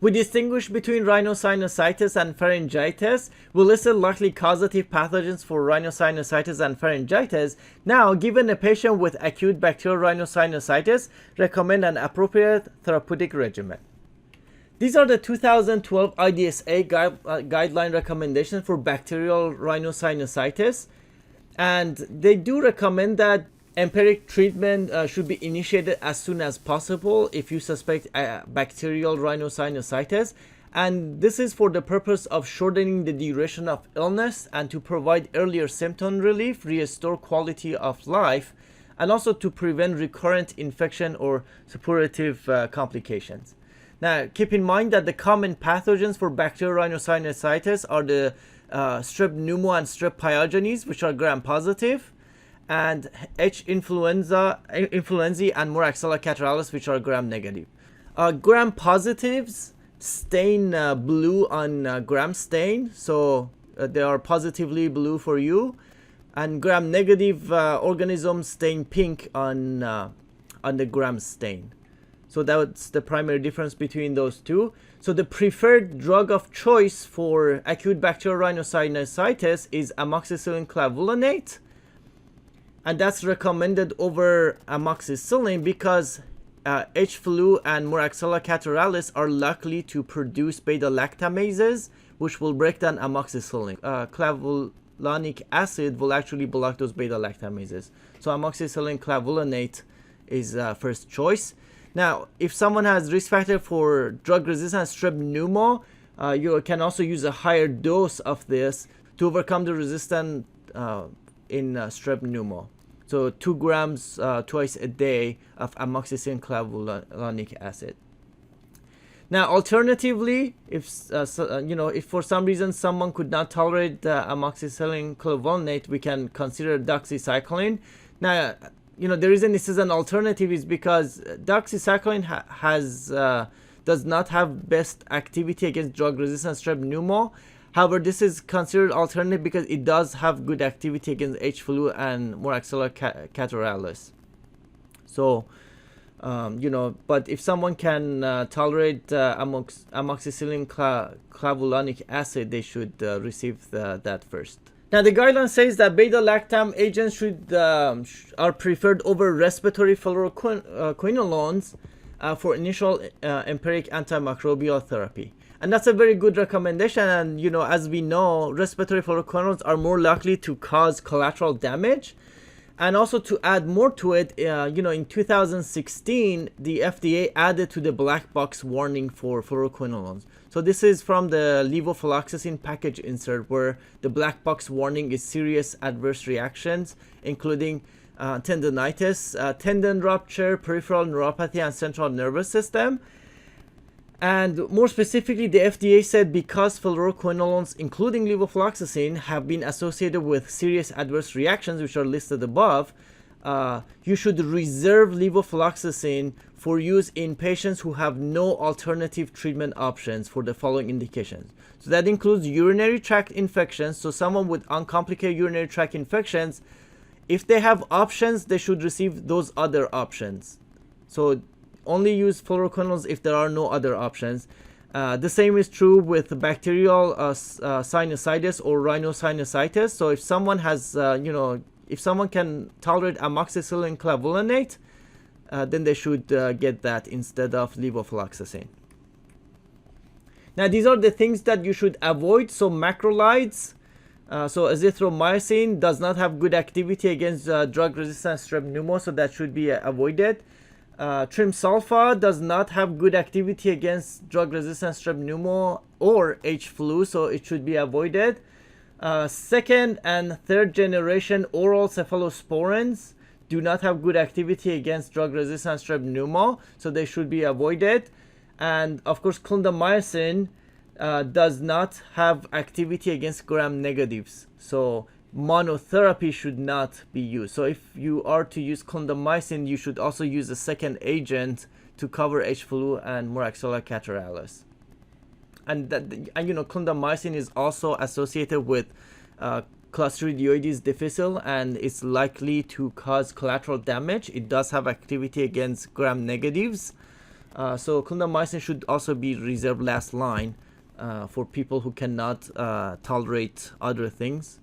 We distinguish between rhinosinusitis and pharyngitis. We listed likely causative pathogens for rhinosinusitis and pharyngitis. Now, given a patient with acute bacterial rhinosinusitis, recommend an appropriate therapeutic regimen. These are the 2012 IDSA guideline recommendations for bacterial rhinosinusitis. And they do recommend that empiric treatment should be initiated as soon as possible if you suspect bacterial rhinosinusitis, and this is for the purpose of shortening the duration of illness and to provide earlier symptom relief, restore quality of life, and also to prevent recurrent infection or suppurative complications. Now, keep in mind that the common pathogens for bacterial rhinosinusitis are the strep pneumo and strep pyogenes, which are gram-positive, and H. influenzae and Moraxella catarrhalis, which are gram-negative. Gram-positives stain blue on gram stain, so they are positively blue for you, and gram-negative organisms stain pink on the gram stain. So that's the primary difference between those two. So the preferred drug of choice for acute bacterial rhinosinusitis is amoxicillin clavulanate, and that's recommended over amoxicillin because H-flu and Moraxella catarrhalis are likely to produce beta-lactamases, which will break down amoxicillin. Clavulanic acid will actually block those beta-lactamases. So amoxicillin clavulanate is first choice. Now, if someone has risk factor for drug-resistant strep pneumo, you can also use a higher dose of this to overcome the resistance in strep pneumo. So 2 grams twice a day of amoxicillin clavulanic acid. Now, alternatively, if for some reason someone could not tolerate amoxicillin clavulanate, we can consider doxycycline. Now, the reason this is an alternative is because doxycycline does not have best activity against drug-resistant strep pneumo. However, this is considered alternative because it does have good activity against H-flu and Moraxella catarrhalis. So, but if someone can tolerate amoxicillin clavulanic acid, they should receive that first. Now, the guideline says that beta-lactam agents are preferred over respiratory fluoroquinolones for initial empiric antimicrobial therapy. And that's a very good recommendation. And, as we know, respiratory fluoroquinolones are more likely to cause collateral damage. And also to add more to it, in 2016, the FDA added to the black box warning for fluoroquinolones. So this is from the levofloxacin package insert, where the black box warning is serious adverse reactions, including tendinitis, tendon rupture, peripheral neuropathy, and central nervous system. And more specifically, the FDA said because fluoroquinolones, including levofloxacin, have been associated with serious adverse reactions, which are listed above, you should reserve levofloxacin for use in patients who have no alternative treatment options for the following indications. So that includes urinary tract infections. So someone with uncomplicated urinary tract infections, if they have options, they should receive those other options. So only use fluoroquinolones if there are no other options. The same is true with bacterial sinusitis or rhinosinusitis. So if someone has, if someone can tolerate amoxicillin clavulanate, then they should get that instead of levofloxacin. Now, these are the things that you should avoid. So macrolides, so azithromycin does not have good activity against drug-resistant strep pneumo, so that should be avoided. Trimsulfa does not have good activity against drug-resistant strep pneumo or H-flu, so it should be avoided. Second and third generation oral cephalosporins do not have good activity against drug-resistant strep pneumo, so they should be avoided. And of course, clindamycin does not have activity against gram-negatives, so monotherapy should not be used. So if you are to use clindamycin, you should also use a second agent to cover H-flu and Moraxella catarrhalis. And clindamycin is also associated with Clostridioides difficile, and it's likely to cause collateral damage. It does have activity against gram negatives, So clindamycin should also be reserved last line for people who cannot tolerate other things.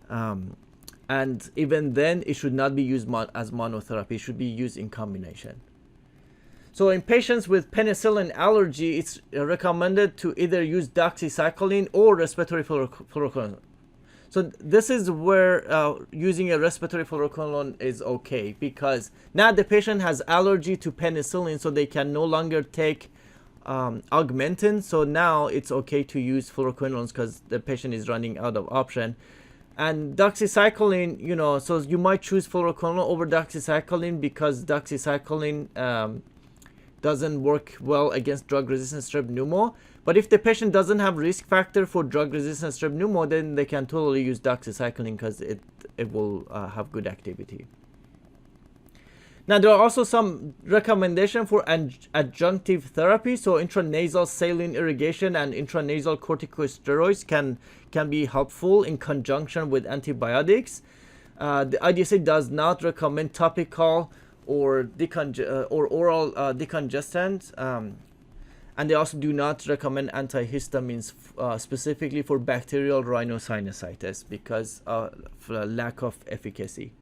And even then, it should not be used as monotherapy. It should be used in combination. So in patients with penicillin allergy, it's recommended to either use doxycycline or respiratory fluoroquinolone. So this is where using a respiratory fluoroquinolone is okay, because now the patient has allergy to penicillin, so they can no longer take augmentin. So now it's okay to use fluoroquinolones because the patient is running out of option. And doxycycline, you know, so you might choose fluoroquinolone over doxycycline because doxycycline doesn't work well against drug-resistant strep pneumo. But if the patient doesn't have risk factor for drug-resistant strep pneumo, then they can totally use doxycycline because it will have good activity. Now, there are also some recommendations for adjunctive therapy. So intranasal saline irrigation and intranasal corticosteroids can be helpful in conjunction with antibiotics. The IDSA does not recommend topical or oral decongestant, and they also do not recommend antihistamines specifically for bacterial rhinosinusitis because of lack of efficacy.